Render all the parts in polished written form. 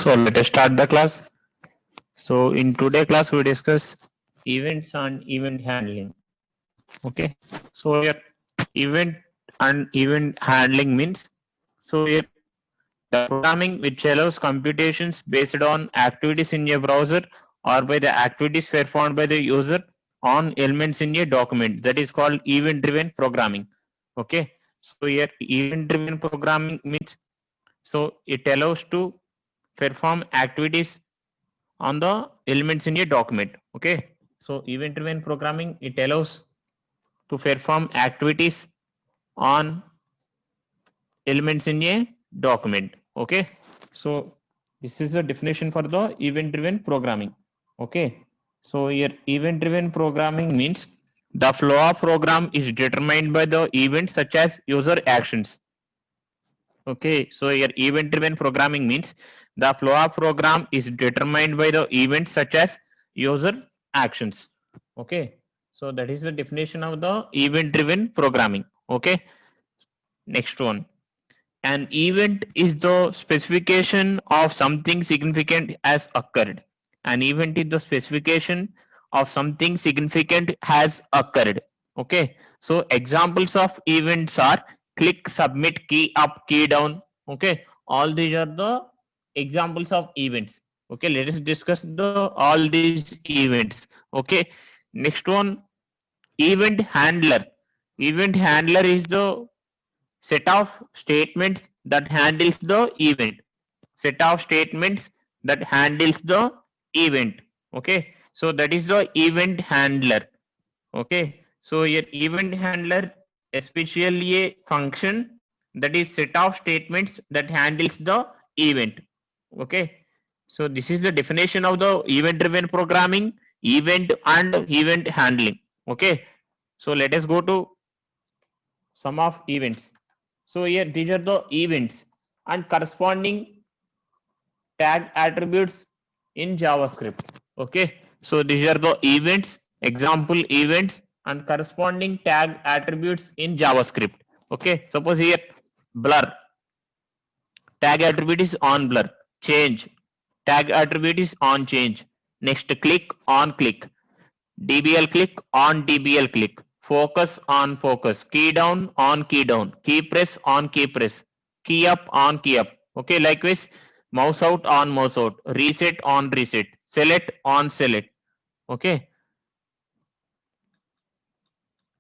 So let us start the class. So in today class we discuss events and event handling. Okay. So here event and event handling means here the programming which allows computations based on activities in a browser or by the activities performed by the user on elements in a document, that is called event driven programming. Okay. So here event driven programming means it allows to perform activities on the elements in a document. Okay. So event driven programming, it allows to perform activities on elements in a document. Okay. So this is the definition for the event driven programming. Okay. So here event driven programming means the flow of program is determined by the events such as user actions. Okay, so here event driven programming means the flow of program is determined by the events such as user actions. Okay, so that is the definition of the event driven programming. Okay, next one. An event is the specification of something significant has occurred. An event is the specification of something significant has occurred. Okay. So examples of events are click, submit, key up, key down. Okay. All these are the examples of events. Okay. Let us discuss the all these events. Okay. Next one, event handler. Event handler is the set of statements that handles the event. Set of statements that handles the event. Okay. So that is the event handler. Okay. So your event handler especially a function that is set of statements that handles the event. Okay. So this is the definition of the event driven programming, event and event handling. Okay. So let us go to some of events. So here these are the events and corresponding tag attributes in JavaScript. Okay. So these are the events, example events and corresponding tag attributes in JavaScript. Okay. Suppose here blur, tag attribute is on blur. Change, tag attribute is on change. Next click, on click. DBL click, on DBL click. Focus, on focus. Key down, on key down. Key press, on key press. Key up, on key up. Okay, likewise mouse out, on mouse out. Reset, on reset. Select, on select. Okay.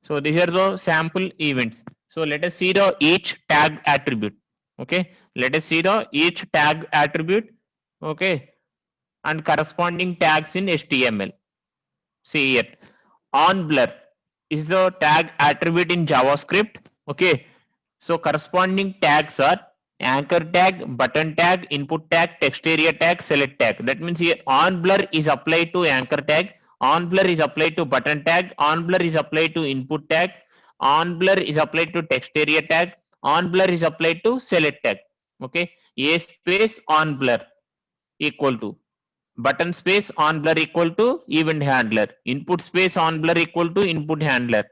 So these are the sample events. So let us see the each tag attribute. Okay. Let us see the each tag attribute. Okay. And corresponding tags in HTML. See here. On blur is the tag attribute in JavaScript. Okay. So corresponding tags are anchor tag, button tag, input tag, text area tag, select tag. That means here on blur is applied to anchor tag, on blur is applied to button tag, on blur is applied to input tag, on blur is applied to text area tag, on blur is applied to select tag. Okay. A space on blur equal to button space on blur equal to event handler, input space on blur equal to input handler.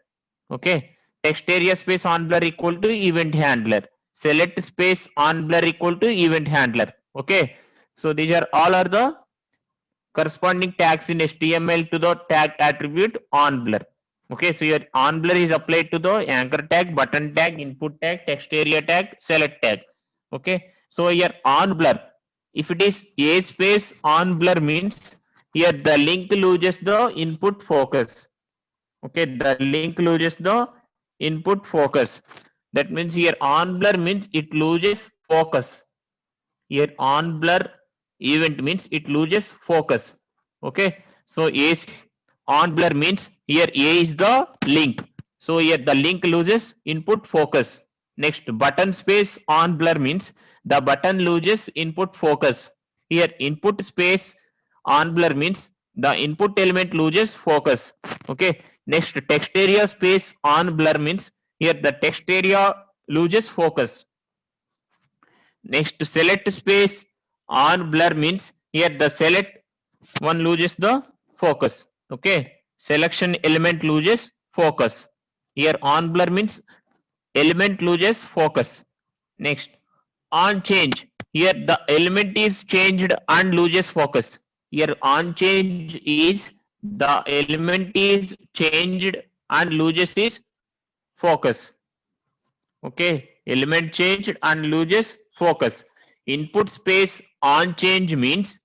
Okay. Text area space on blur equal to event handler, select space on blur equal to event handler. Okay. So these are all are the corresponding tags in HTML to the tag attribute on blur. Okay. So your on blur is applied to the anchor tag, button tag, input tag, text area tag, select tag. Okay. So here on blur, if it is a space on blur means here the link loses the input focus. Okay, the link loses the input focus. That means here on blur means it loses focus. Here on blur event means it loses focus. Okay, so A on blur means here A is the link. So here the link loses input focus. Next, button space on blur means the button loses input focus. Here input space on blur means the input element loses focus. Okay. Next, text area space on blur means here the text area loses focus. Next, select space on blur means here the select one loses the focus. Okay. Selection element loses focus. Here on blur means element loses focus. Next, on change. Here the element is changed and loses focus. Here on change is the element is changed and loses its focus. Okay, element changed and loses focus. Input space on change means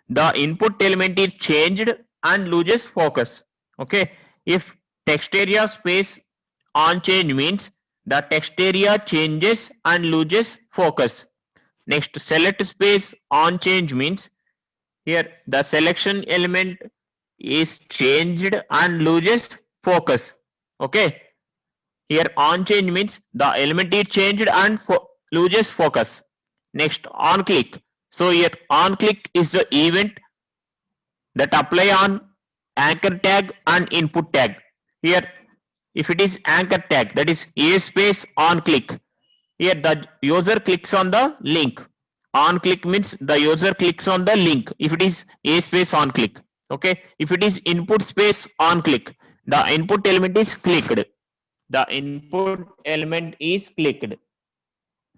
the input element is changed and loses focus. Okay, if text area space on change means the text area changes and loses focus. Next, select space on change means here the selection element is changed and loses focus. Okay, here on change means the element is changed and loses focus. Next, on click. So here on click is the event that apply on anchor tag and input tag. Here if it is anchor tag, that is a space on click. Here the user clicks on the link. On click means the user clicks on the link if it is a space on click. Okay, if it is input space on click, the input element is clicked. The input element is clicked.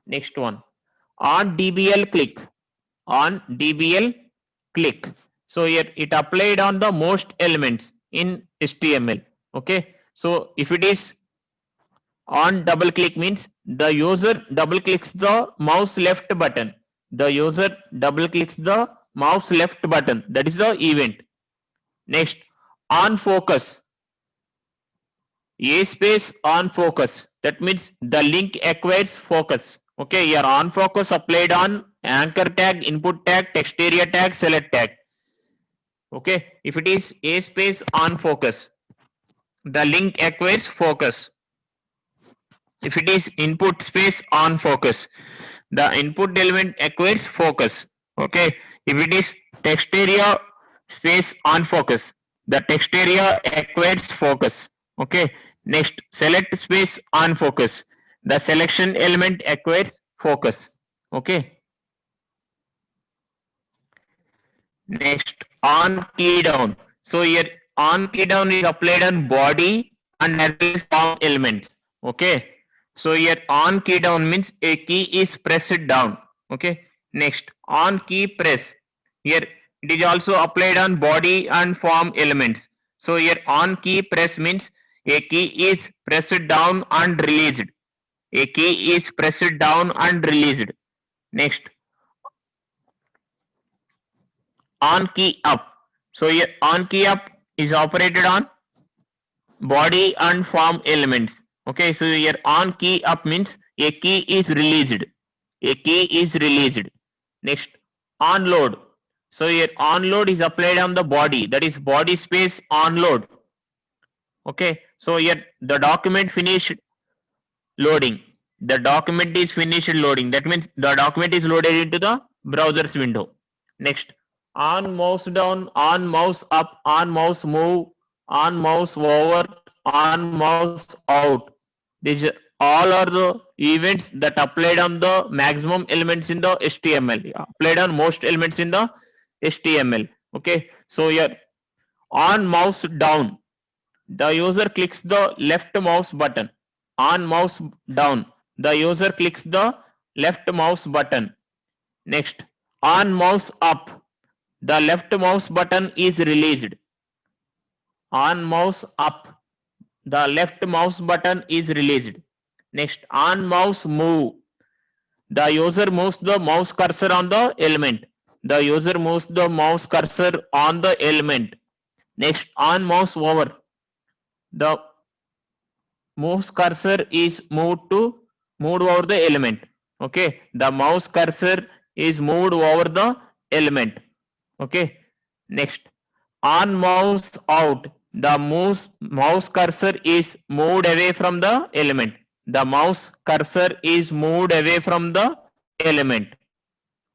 Next one, on DBL click. On DBL click. So here it applied on the most elements in HTML. Okay, so if it is on double click means the user double clicks the mouse left button. The user double clicks the mouse left button. That is the event. Next, on focus. A space on focus. That means the link acquires focus. Okay, here on focus applied on anchor tag, input tag, text area tag, select tag. Okay, if it is a space on focus, the link acquires focus. If it is input space on focus, the input element acquires focus. Okay, if it is text area space on focus, the text area acquires focus. Okay, next, select space on focus, the selection element acquires focus. Okay, next, on key down. So here on key down is applied on body and as well as form elements. Okay, so here on key down means a key is pressed down. Okay, next, on key press. Here it is also applied on body and form elements. So here on key press means a key is pressed down and released. A key is pressed down and released. Next, on key up. So here on key up is operated on body and form elements. Okay, so here on key up means a key is released. A key is released. Next, on load. So here on load is applied on the body, that is body space on load. Okay, so here the document finished loading. The document is finished loading. That means the document is loaded into the browser's window. Next, on mouse down, on mouse up, on mouse move, on mouse over, on mouse out. These all are the events that applied on the maximum elements in the HTML. Applied on most elements in the HTML. Okay, so here on mouse down, the user clicks the left mouse button. On mouse down, the user clicks the left mouse button. Next, on mouse up, the left mouse button is released. On mouse up, the left mouse button is released. Next, on mouse move, the user moves the mouse cursor on the element. The user moves the mouse cursor on the element. Next, on mouse over, the mouse cursor is moved over the element. Okay, the mouse cursor is moved over the element. Okay, next, on mouse out, the mouse cursor is moved away from the element. The mouse cursor is moved away from the element.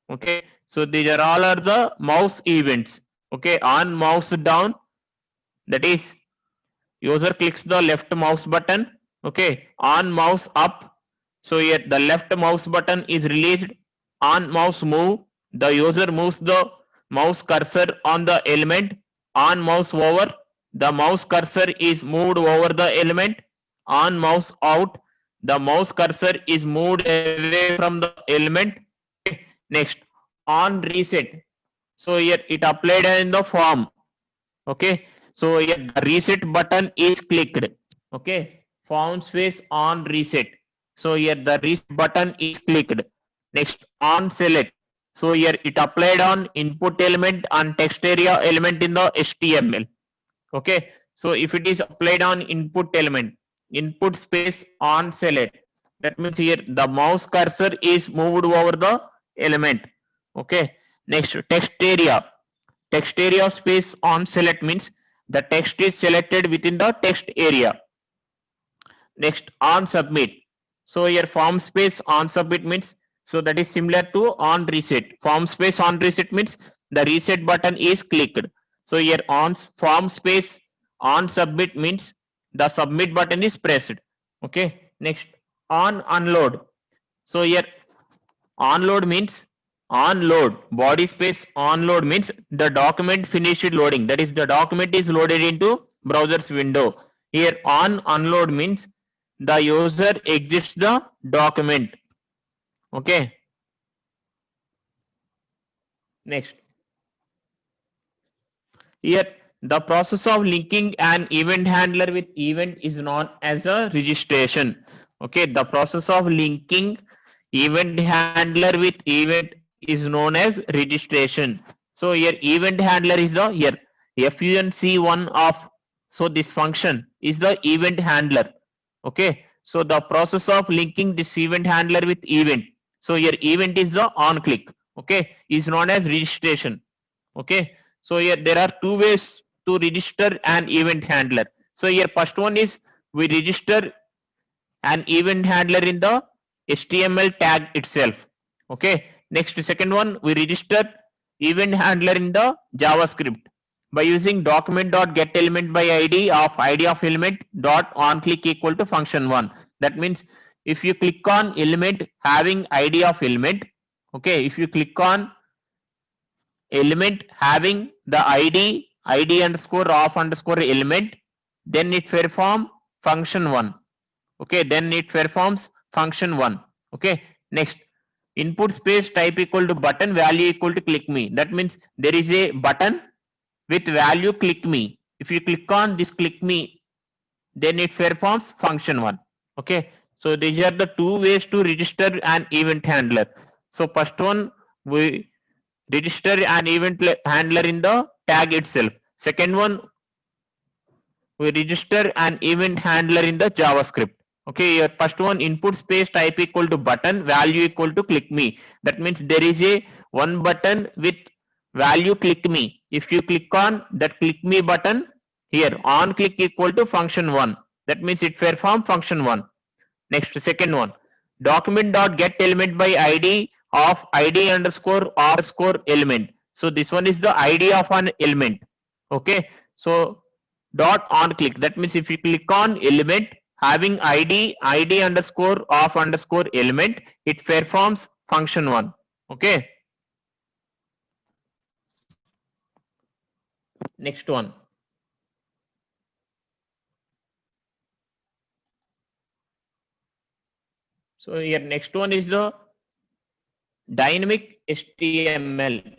Okay, so these are all the mouse events. Okay, on mouse down, that is user clicks the left mouse button. Okay, on mouse up, so here the left mouse button is released. On mouse move, the user moves the mouse cursor on the element. On mouse over, the mouse cursor is moved over the element. On mouse out, the mouse cursor is moved away from the element. Next, on reset. So here it applied in the form. Okay. So here the reset button is clicked. Okay. Form space on reset. So here the reset button is clicked. Next, on select. So here it applied on input element and text area element in the HTML. Okay. So if it is applied on input element, input space on select, that means here the mouse cursor is moved over the element. Okay. Next, text area space on select means the text is selected within the text area. Next, on submit. So here form space on submit means, so that is similar to on reset. Form space on reset means the reset button is clicked. So here on form space on submit means the submit button is pressed. Okay. Next, on unload. So here onload means onload body space onload means the document finished loading, that is the document is loaded into browser's window. Here on unload means the user exits the document. Okay. Next, here the process of linking an event handler with event is known as a registration. Okay, the process of linking event handler with event is known as registration. So here event handler is the here func1 of, so this function is the event handler. Okay, so the process of linking this event handler with event, so here event is the on click, okay, is known as registration. Okay, so here there are two ways to register an event handler. So here first one is we register an event handler in the HTML tag itself. Okay. Next, second one, we register event handler in the JavaScript by using document.getElement by id of element dot on click equal to function1. That means if you click on element having id of element, okay, if you click on element having the id underscore of underscore element, then it perform function1. Okay, then it performs function1. Okay. Next, input space type equal to button value equal to click me. That means there is a button with value click me. If you click on this click me, then it performs function1. Okay, so these are the two ways to register an event handler. So first one, we register an event handler in the tag itself. Second one, we register an event handler in the JavaScript. Okay, your first one, input space type equal to button value equal to click me. That means there is a one button with value click me. If you click on that click me button, here on click equal to function1. That means it perform function1. Next, second one, document dot get element by id of id underscore element. So this one is the id of an element. Okay, so dot on click, that means if you click on element having id underscore of underscore element, it performs function1. Okay. Next one, so here next one is the dynamic HTML.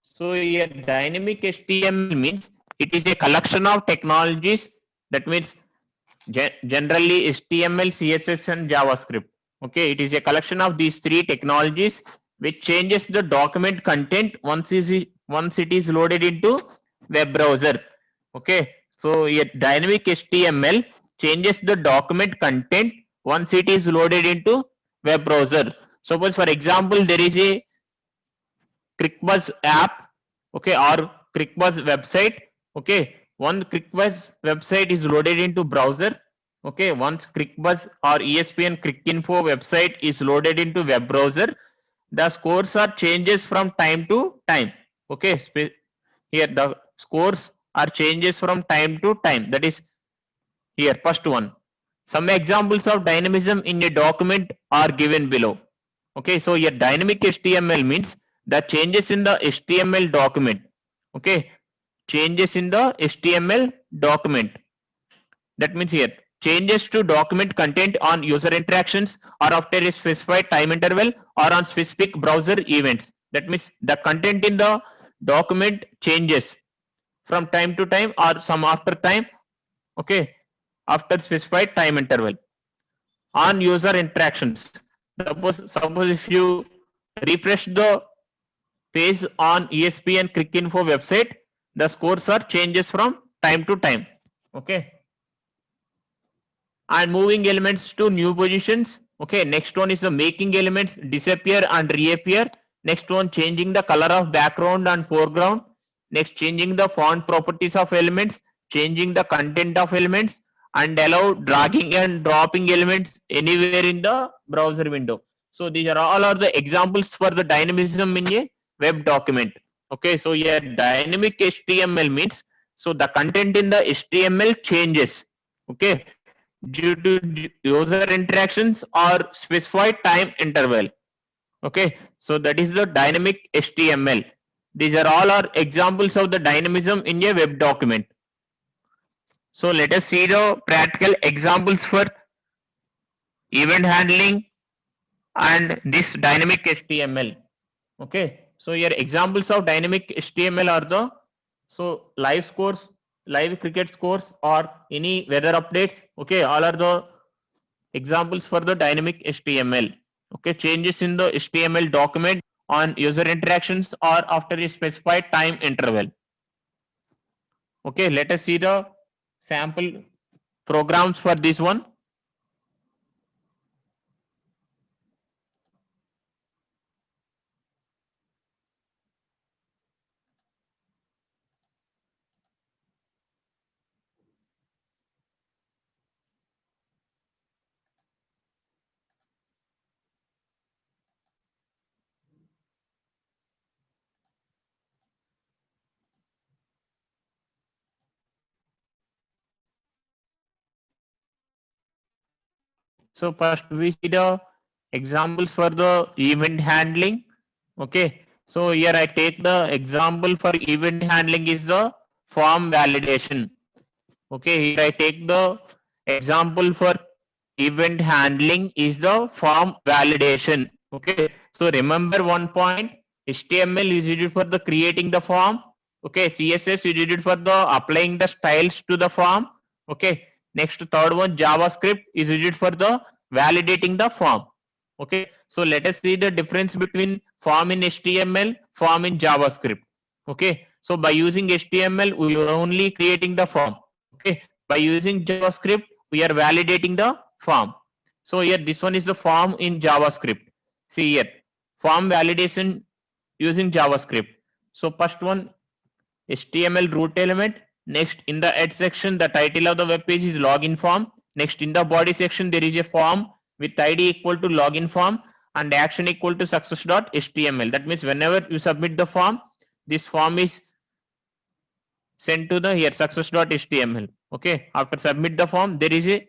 So here dynamic HTML means it is a collection of technologies, that means generally HTML, CSS and JavaScript. Okay, it is a collection of these three technologies which changes the document content once it is loaded into web browser. Okay, so a dynamic HTML changes the document content once it is loaded into web browser. Suppose for example there is a ClickBuzz app, okay, or ClickBuzz website. Okay, one ClickBuzz website is loaded into browser. Okay, once ClickBuzz or ESPN ClickInfo website is loaded into web browser, the scores are changes from time to time. Okay, here the scores are changes from time to time. That is here first one. Some examples of dynamism in a document are given below. Okay, so here dynamic HTML means the changes in the HTML document. Okay, changes in the HTML document. That means here changes to document content on user interactions or after a specified time interval or on specific browser events. That means the content in the document changes from time to time or some after time, okay, after specified time interval on user interactions. Suppose if you refresh the page on ESPN Cricinfo website, the scores are changes from time to time. Okay. And moving elements to new positions. Okay. Next one is the making elements disappear and reappear. Next one, changing the color of background and foreground. Next, changing the font properties of elements, changing the content of elements, and allow dragging and dropping elements anywhere in the browser window. So these are all are the examples for the dynamism in a web document. Okay, so here dynamic HTML means, so the content in the HTML changes, okay, due to user interactions or specified time interval. Okay, so that is the dynamic HTML. These are all are examples of the dynamism in a web document. So let us see the practical examples for event handling and this dynamic HTML. Okay, so here examples of dynamic HTML are the, so live scores, live cricket scores or any weather updates. Okay, all are the examples for the dynamic HTML. Okay, changes in the HTML document on user interactions or after a specified time interval. Okay, let us see the sample programs for this one. So first we see the examples for the event handling. Okay, so here I take the example for event handling is the form validation. Okay, here I take the example for event handling is the form validation. Okay, so remember one point, HTML is used for the creating the form. Okay, CSS is used for the applying the styles to the form. Okay, next third one, JavaScript is used for the validating the form. Okay, so let us see the difference between form in HTML, form in JavaScript. Okay, so by using HTML we are only creating the form. Okay, by using JavaScript we are validating the form. So here this one is the form in JavaScript. See here, form validation using JavaScript. So first one, HTML root element. Next, in the head section, the title of the web page is login form. Next, in the body section, there is a form with ID equal to login form and action equal to success.html. That means whenever you submit the form, this form is sent to the here success.html. Okay, after submit the form, there is a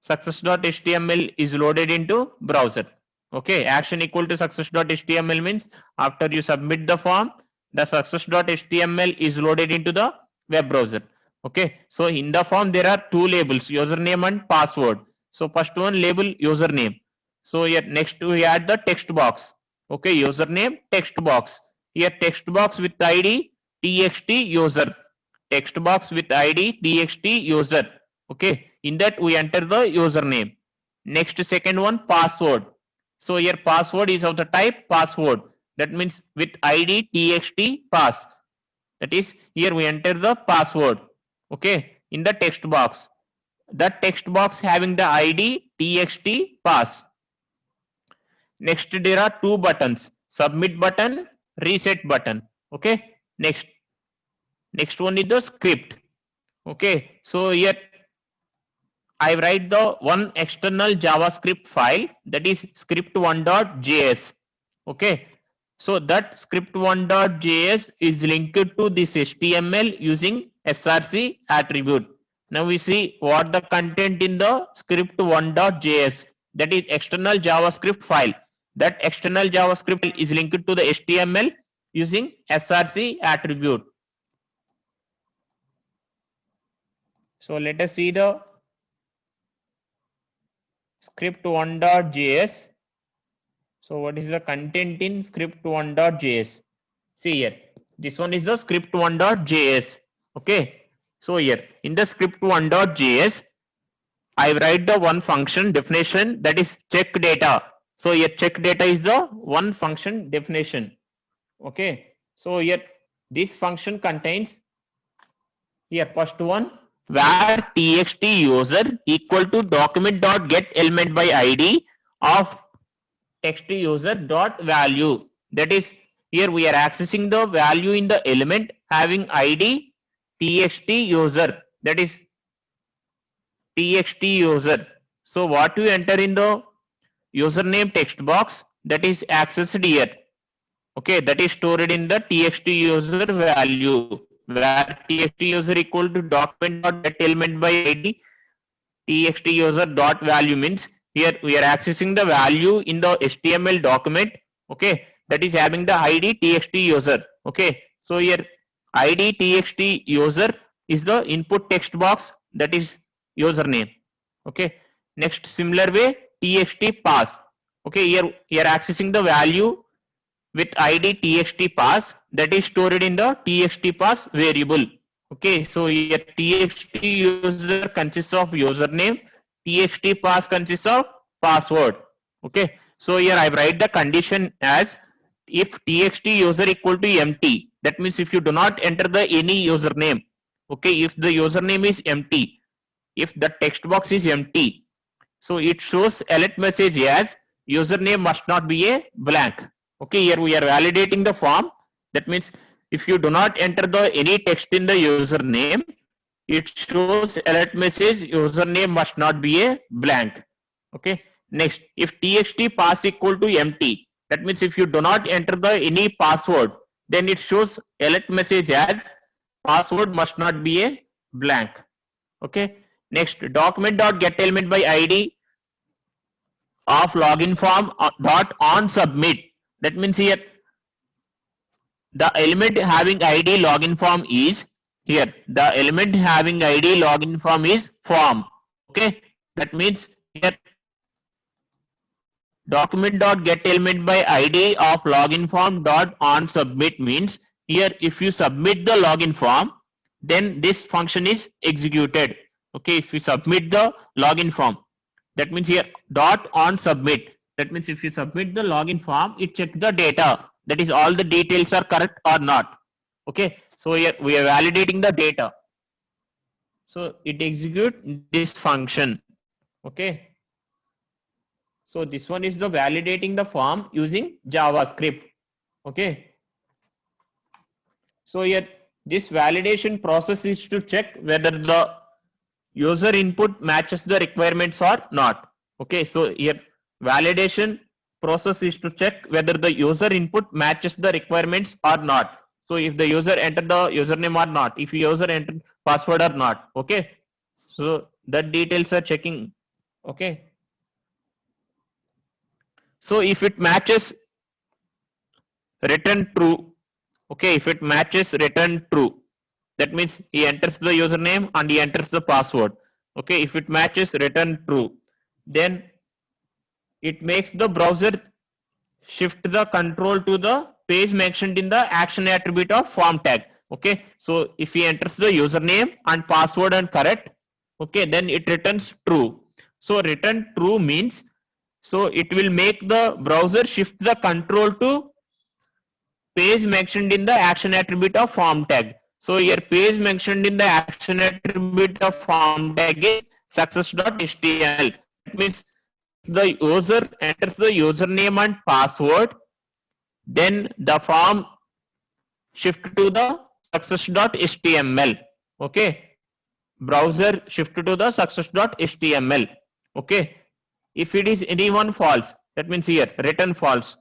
success.html is loaded into browser. Okay, action equal to success.html means after you submit the form, the success.html is loaded into the web browser. Okay, so in the form there are two labels, username and password. So first one label username. So here next we add the text box. Okay, username text box. Here text box with ID txt user. Text box with ID txt user. Okay, in that we enter the username. Next second one, password. So here password is of the type password. That means with ID txt pass. That is here we enter the password. Okay, in the text box. That text box having the ID txt pass. Next there are two buttons, submit button, reset button. Okay, next one is the script. Okay, so here I write the one external JavaScript file, that is script1.js. Okay, so that script1.js is linked to this HTML using src attribute. Now we see what the content in the script1.js, that is external JavaScript file. That external JavaScript is linked to the HTML using src attribute. So let us see the script1.js. So what is the content in script1.js? See here, this one is the script1.js. Okay, so here in the script1.js, I write the one function definition, that is check data. So here check data is the one function definition. Okay, so here this function contains, here first one, where txt user equal to document dot get element by id of text user dot value. That is, here we are accessing the value in the element having id txt user, that is txt user. So what you enter in the username text box, that is accessed here. Okay, that is stored in the txt user value, where txt user equal to document dot get element by id txt user dot value means here we are accessing the value in the HTML document. Okay, that is having the id txt user. Okay, so here id txt user is the input text box, that is username. Okay, next similar way txt pass. Okay, here accessing the value with id txt pass, that is stored in the txt pass variable. Okay, so here txt user consists of username, txt pass consists of password. Okay, so here I write the condition as if txt user equal to empty, that means if you do not enter the any username. Okay, if the username is empty, if the text box is empty, so it shows alert message as username must not be a blank. Okay, here we are validating the form. That means if you do not enter the any text in the username, it shows alert message username must not be a blank. Okay, next if txt pass equal to empty, that means if you do not enter the any password, then it shows alert message as password must not be a blank. Okay, next document dot get element by id of login form dot on submit. That means here the element having id login form is here. The element having id login form is form. Okay, that means here document dot get element by id of login form dot on submit means here if you submit the login form, then this function is executed. Okay, if you submit the login form, that means here dot on submit, that means if you submit the login form, it checks the data, that is all the details are correct or not. Okay, so here we are validating the data, so it executes this function. Okay, so this one is the validating the form using JavaScript. Okay, so here this validation process is to check whether the user input matches the requirements or not. Okay, so here validation process is to check whether the user input matches the requirements or not. So if the user entered the username or not, if user entered password or not. Okay, so that details are checking. Okay, so if it matches, return true. Okay, if it matches, return true. That means he enters the username and he enters the password. Okay, if it matches, return true. Then it makes the browser shift the control to the page mentioned in the action attribute of form tag. Okay, so if he enters the username and password and correct, okay, then it returns true. So return true means, so it will make the browser shift the control to page mentioned in the action attribute of form tag. So here page mentioned in the action attribute of form tag is success.html. That means the user enters the username and password, then the form shift to the success.html. Okay, browser shift to the success.html. Okay, if it is any one false, that means here return false.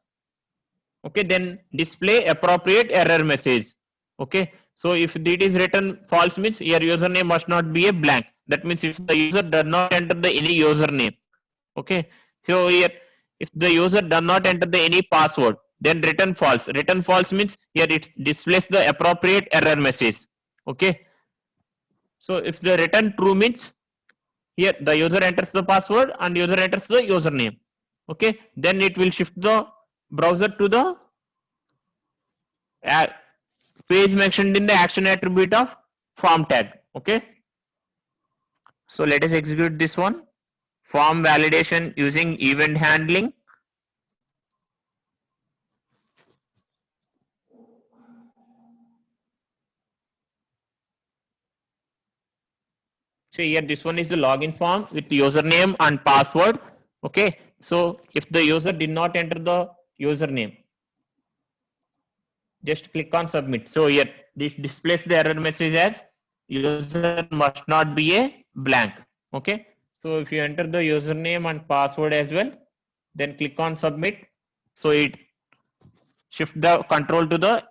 Okay, then display appropriate error message. Okay, so if it is written false means your username must not be a blank. That means if the user does not enter the any username. Okay, so here if the user does not enter the any password, then return false. Return false means here it displays the appropriate error message. Okay, so if the return true means here the user enters the password and user enters the username. Okay, then it will shift the browser to the page mentioned in the action attribute of form tag. Okay, so let us execute this one. Form validation using event handling. So here this one is the login form with username and password. Okay, so if the user did not enter the username, just click on submit. So here this displays the error message as user must not be a blank. Okay, so if you enter the username and password as well, then click on submit. So it shift the control to the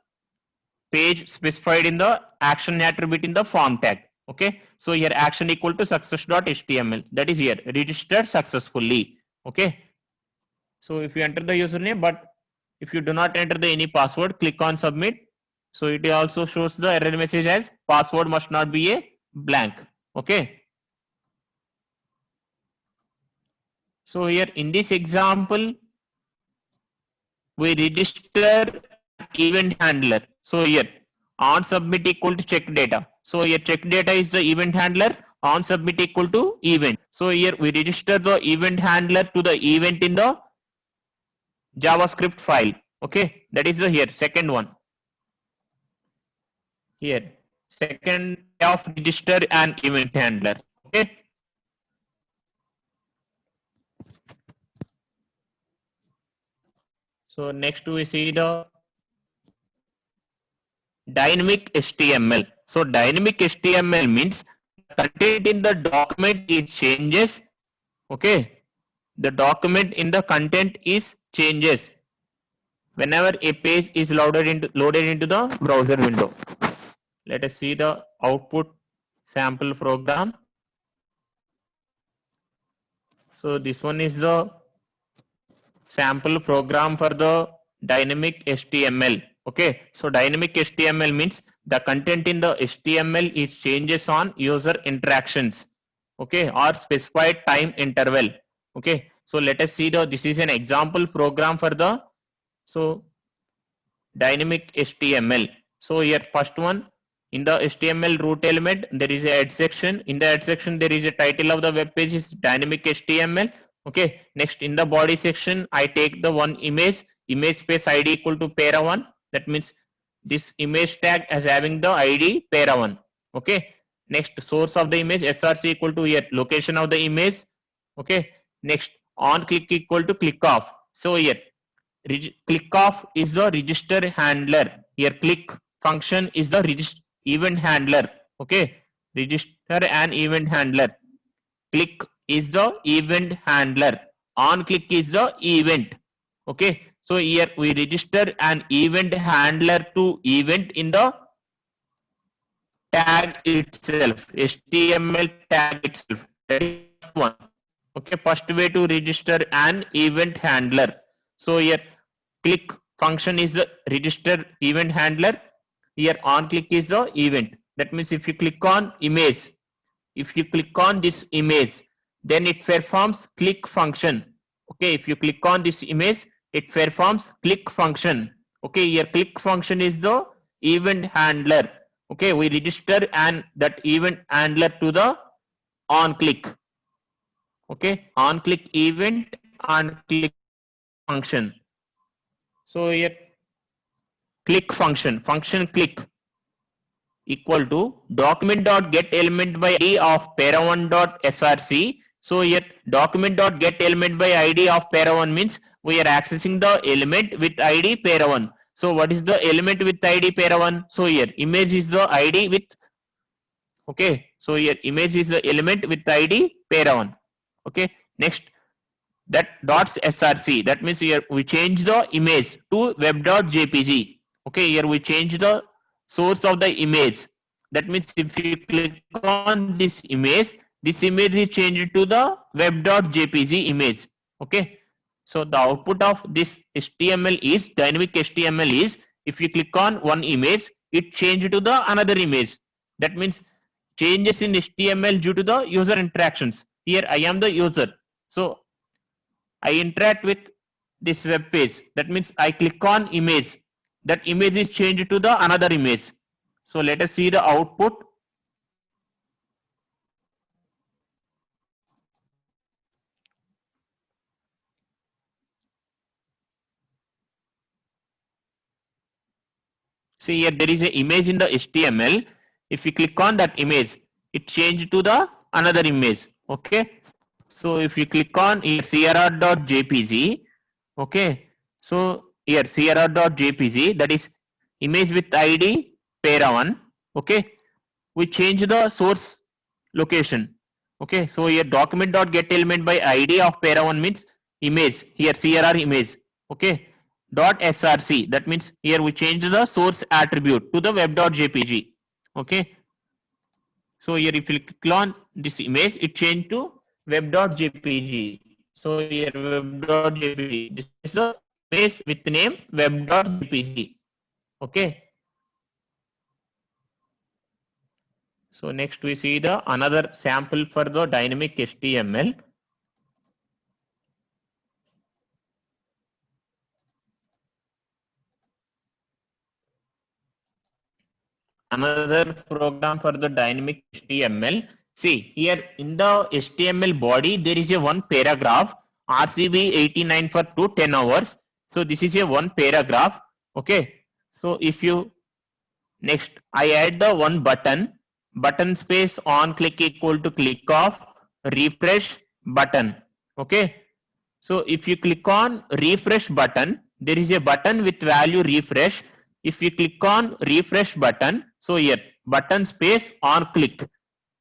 page specified in the action attribute in the form tag. Okay, so here action equal to success.html, that is here registered successfully. Okay, so if you enter the username, but if you do not enter the any password, click on submit. So it also shows the error message as password must not be a blank. Okay, so here in this example we register event handler. So here on submit equal to check data. So here check data is the event handler, on submit equal to event. So here we register the event handler to the event in the JavaScript file. Okay, that is the here second one. Here second of register and event handler. Okay, so next we see the dynamic HTML. So dynamic HTML means content in the document is changes. Okay, the document in the content is changes whenever a page is loaded into the browser window. Let us see the output sample program. So this one is the sample program for the dynamic HTML. Okay, so dynamic HTML means the content in the HTML is changes on user interactions. Okay, or specified time interval. Okay, so let us see this is an example program for the dynamic HTML. So here first one, in the HTML root element there is a head section. In the head section there is a title of the web page is dynamic HTML. Okay, next in the body section I take the one image space ID equal to para1. That means this image tag as having the ID para1. Okay, next source of the image src equal to here location of the image. Okay, next on click equal to click off. So here click off is the register handler. Here click function is the event handler. Okay, register an event handler. Click is the event handler. On click is the event. Okay, so here we register an event handler to event in the tag itself, HTML tag itself. That is one. Okay, first way to register an event handler. So here click function is the register event handler. Here on click is the event. That means if you click on image, if you click on this image, then it performs click function. Okay, if you click on this image, it performs click function. Okay, here click function is the event handler. Okay, we register and that event handler to the on click. Okay, on click event and click function. So here click function click equal to document.getElement by ID of para1.src. So here document.getElement by ID of para1 means we are accessing the element with ID para1. So what is the element with ID para1? So here image is the ID with, okay, so here image is the element with ID para1. Okay, next that dots src, that means here we change the image to web.jpg. Okay, here we change the source of the image. That means if you click on this image is changed to the web.jpg image. Okay, so the output of this HTML is dynamic HTML is if you click on one image it changed to the another image. That means changes in HTML due to the user interactions. here I am the user. So I interact with this web page. That means I click on image. That image is changed to the another image. So let us see the output. See here there is an image in the HTML. If we click on that image, it changed to the another image. Okay. So if you click on here crr.jpg, okay. So here crr.jpg, that is image with ID para1. Okay. We change the source location. Okay. So here document.getElement by ID of para1 means image. Here crr image. Okay. Dot src, that means here we change the source attribute to the web.jpg. Okay. So here if you click on this image, it changed to web.jpg. So here web.jpg, this is the image with name web.jpg. Okay. So next we see the another sample for the dynamic HTML. Another program for the dynamic HTML. See here in the HTML body there is a one paragraph RCB 89 for 10 hours. So this is a one paragraph. Okay. So if you next I add the one button space on click equal to click off refresh button. Okay. So if you click on refresh button, there is a button with value refresh. If you click on refresh button, so here button space on click.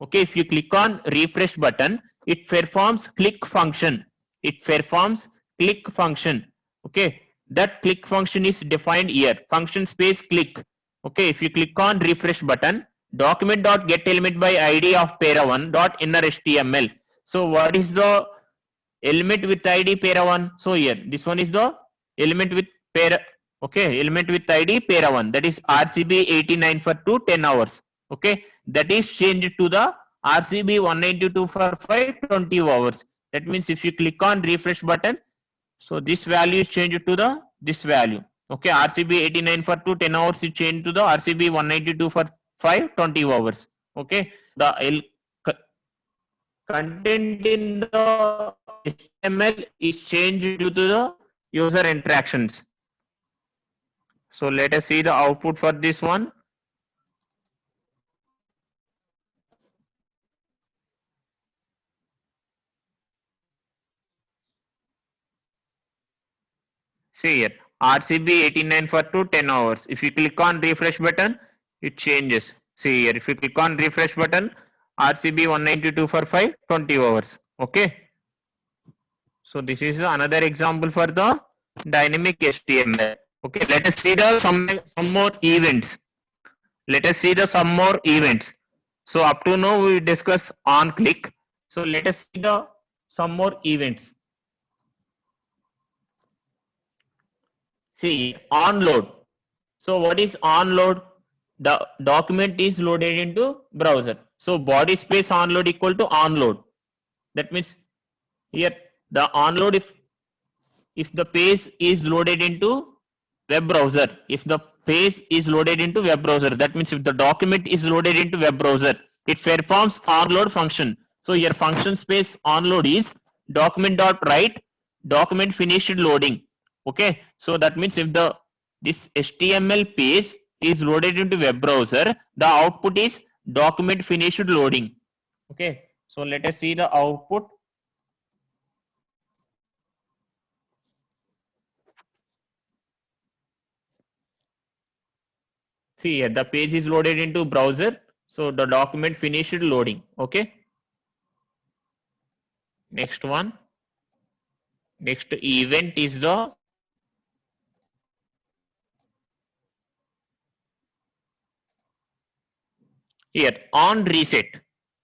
Okay, if you click on refresh button, it performs click function. It performs click function. Okay, that click function is defined here. Function space click. Okay, if you click on refresh button, document.getElement by ID of para1 dot inner HTML. So what is the element with ID para1? So here this one is the element with para. Okay, element with ID para1, that is RCB 89 for 10 hours. Okay, that is changed to the RCB 192 for 20 hours. That means if you click on refresh button, so this value is changed to the this value. Okay, RCB 89 for 10 hours is changed to the RCB 192 for 20 hours. Okay, the content in the HTML is changed due to the user interactions. So let us see the output for this one. See here RCB 89 for 10 hours. If you click on refresh button, it changes. See here, if you click on refresh button, RCB 192 for 20 hours. Okay. So this is another example for the dynamic HTML. Okay, let us see the some more events. Let us see the some more events. So up to now we discuss on click. So let us see the some more events. See on load. So what is on load? The document is loaded into browser. So body space on load equal to on load. That means here the on load if the page is loaded into web browser, if the page is loaded into web browser, that means if the document is loaded into web browser, it performs onload function. So here function space onload is document.write document finished loading. Okay, so that means if the this HTML page is loaded into web browser, the output is document finished loading. Okay, so let us see the output. See here the page is loaded into browser, so the document finished loading. Okay, next one, next event is the here on reset.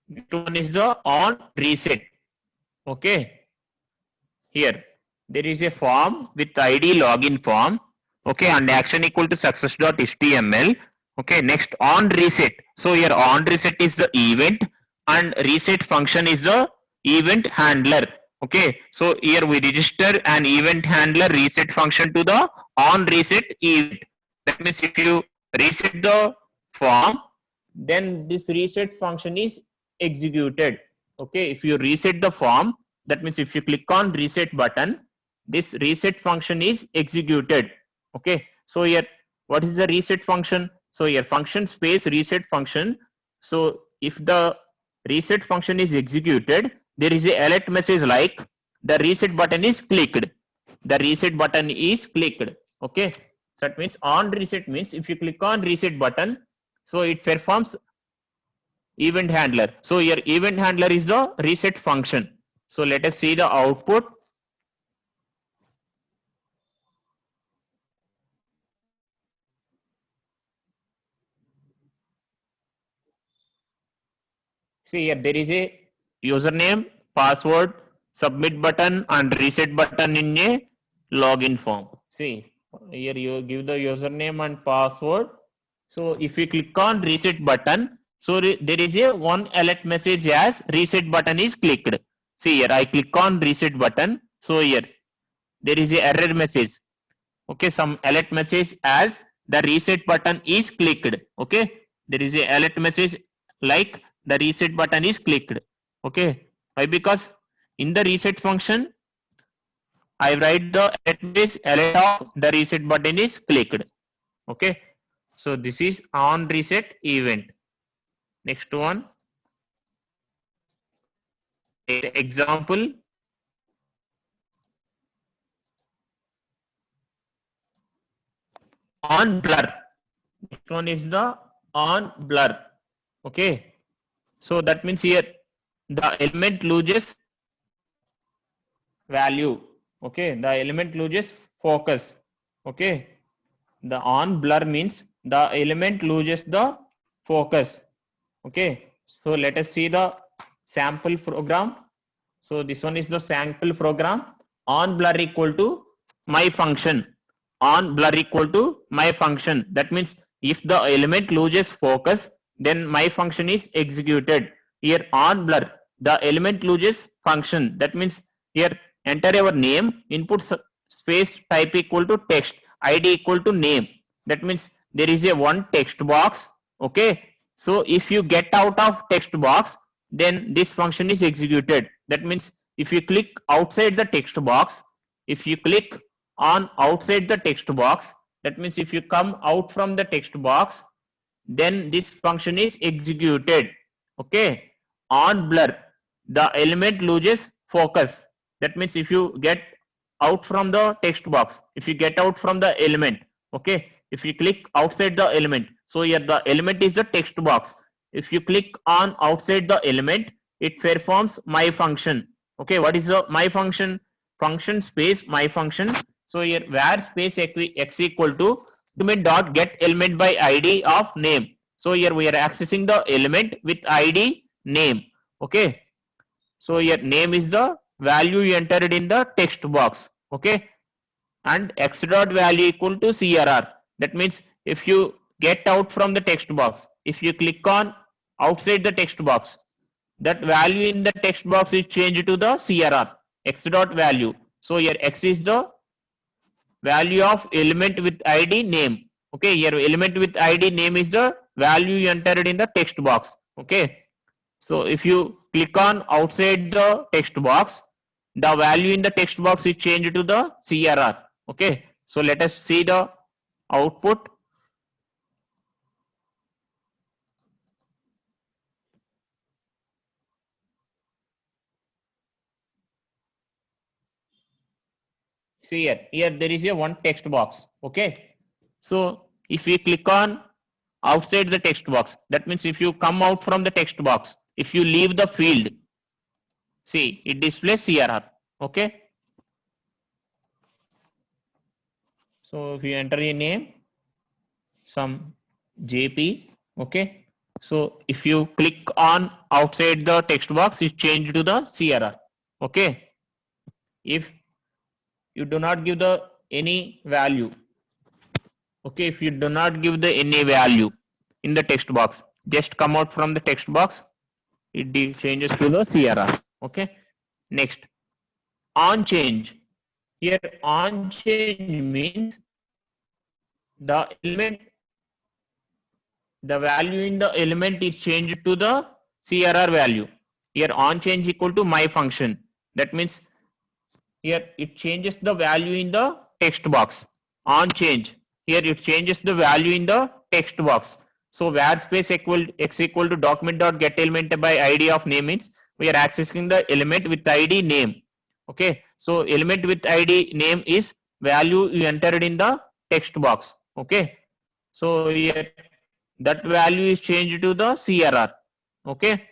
Next one is the on reset. Okay, here there is a form with ID login form. Okay, and action equal to success.html. Okay, next on reset. So here on reset is the event and reset function is the event handler. Okay, so here we register an event handler reset function to the on reset event. That means if you reset the form, then this reset function is executed. Okay, if you reset the form, that means if you click on reset button, this reset function is executed. Okay, so here what is the reset function? So here function space reset function. So if the reset function is executed, there is a alert message like the reset button is clicked. The reset button is clicked. Okay, so that means on reset means if you click on reset button, so it performs event handler. So your event handler is the reset function. So let us see the output. See here there is a username, password, submit button and reset button in a login form. See here you give the username and password. So if you click on reset button, so there is a one alert message as reset button is clicked. See here I click on reset button. So here there is a error message. Okay, some alert message as the reset button is clicked. Okay, there is a alert message like the reset button is clicked. Okay, why? Because in the reset function I write the alert message alert of the reset button is clicked. Okay, so this is on reset event. Next one, example. On blur. Next one is the on blur. Okay, so that means here the element loses value. Okay, the element loses focus. Okay, the on blur means the element loses the focus. Okay, so let us see the sample program. So this one is the sample program. On blur equal to my function. On blur equal to my function. That means if the element loses focus, then my function is executed. Here on blur, the element loses function. That means here enter our name, input space type equal to text, id equal to name. That means there is a one text box. Okay, so if you get out of text box, then this function is executed. That means if you click outside the text box, if you click on outside the text box, that means if you come out from the text box, then this function is executed. Okay, on blur, the element loses focus. That means if you get out from the text box, if you get out from the element, okay, if you click outside the element, so here the element is the text box. If you click on outside the element, it performs my function. Okay, what is the my function? Function space my function. So here where space x equal to document dot get element by id of name. So here we are accessing the element with id name. Okay, so here name is the value you entered in the text box. Okay, and x dot value equal to crr. That means if you get out from the text box, if you click on outside the text box, that value in the text box is changed to the crr, x dot value. So here x is the value of element with id name. Okay, here element with id name is the value you entered in the text box. Okay, so if you click on outside the text box, the value in the text box is changed to the crr. Okay, so let us see the output. See here there is a one text box. Okay, so if we click on outside the text box, that means if you come out from the text box, if you leave the field, see it displays crr. Okay, so if you enter a name, some jp. Okay, so if you click on outside the text box, it's changed to the crr. Okay, if you do not give the any value, okay, if you do not give the any value in the text box, just come out from the text box, it changes to the crr. Okay. Next, on change. Here on change means the element, the value in the element is changed to the CRR value. Here on change equal to my function. That means here it changes the value in the text box. On change. Here it changes the value in the text box. So var space equal x equal to document dot get element by id of name means we are accessing the element with id name. Okay. So element with id name is value you entered in the text box. Okay. So here that value is changed to the CRR. Okay.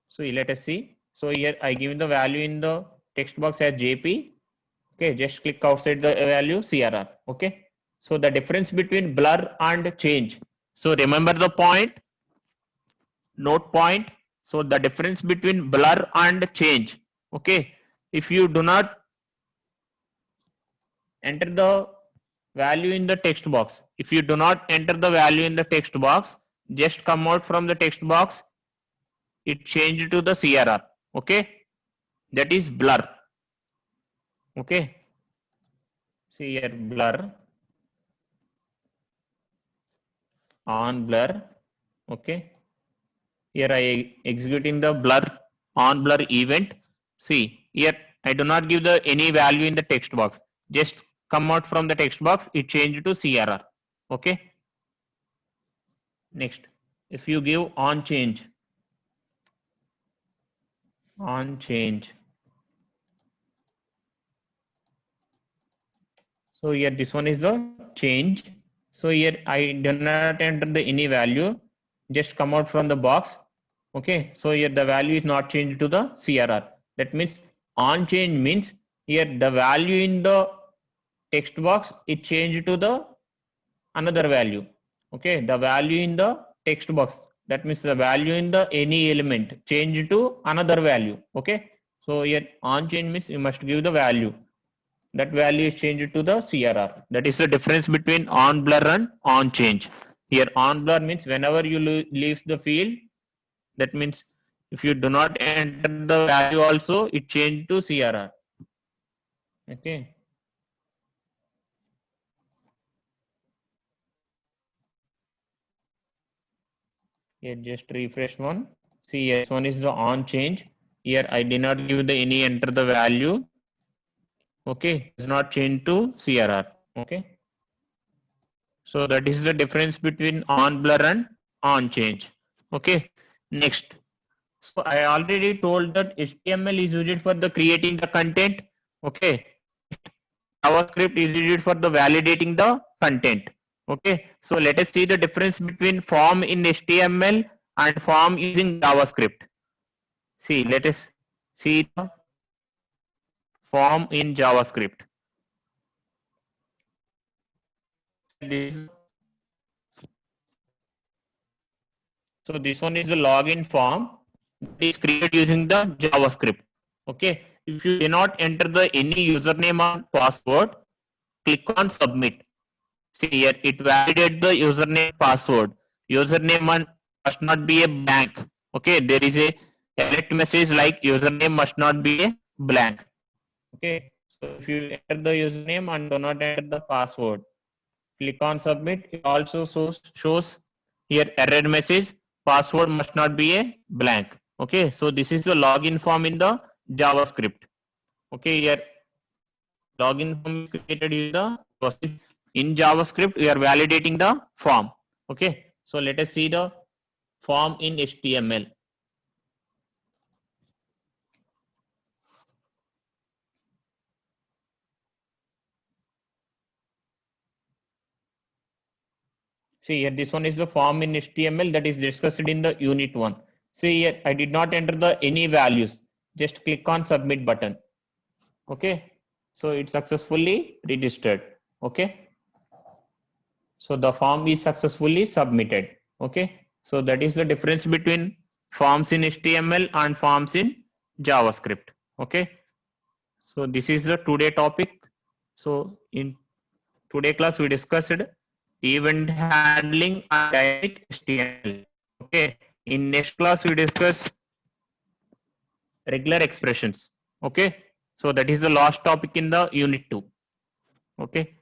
So let us see. So here I give the value in the text box as JP. Okay, just click outside the value CRR. Okay. So the difference between blur and change. So remember the point, note point. So the difference between blur and change. Okay. If you do not enter the value in the text box, if you do not enter the value in the text box, just come out from the text box, it changed to the CRR. Okay. That is blur. Okay. See here blur, on blur. Okay. Here I executing the blur on blur event. See here I do not give the any value in the text box. Just come out from the text box. It changed to CRR. Okay. Next, if you give on change, on change. So here this one is the change. So here I do not enter the any value. Just come out from the box. Okay. So here the value is not changed to the CRR. That means on change means here the value in the text box it changed to the another value. Okay. The value in the text box, that means the value in the any element changed to another value. Okay. So here on change means you must give the value. That value is changed to the CRR. That is the difference between on blur and on change. Here on blur means whenever you leaves the field, that means if you do not enter the value also, it changed to CRR. Okay. Here just refresh one. See, yes, one is the on change. Here I did not give the any enter the value. Okay, it's not changed to CRR. Okay. So that is the difference between on blur and on change. Okay. Next. So I already told that HTML is used for the creating the content. Okay. JavaScript is used for the validating the content. Okay. So let us see the difference between form in HTML and form using JavaScript. See, let us see the form in JavaScript. So this one is the login form that is created using the JavaScript. Okay. If you cannot enter the any username or password, click on submit. See here, it validates the username password. Username must not be a blank. Okay, there is a alert message like username must not be a blank. Okay, so if you enter the username and do not enter the password, click on submit. It also shows here error message. Password must not be a blank. Okay, so this is the login form in the JavaScript. Okay, here login form is created in the in JavaScript. We are validating the form. Okay, so let us see the form in HTML. See here, this one is the form in HTML that is discussed in the unit 1. See here, I did not enter the any values. Just click on submit button. Okay, so it's successfully registered. Okay, so the form is successfully submitted. Okay, so that is the difference between forms in HTML and forms in JavaScript. Okay, so this is the today topic. So in today class we discussed event handling and dynamic HTML. Okay, in next class we discuss regular expressions. Okay, so that is the last topic in the unit 2. Okay,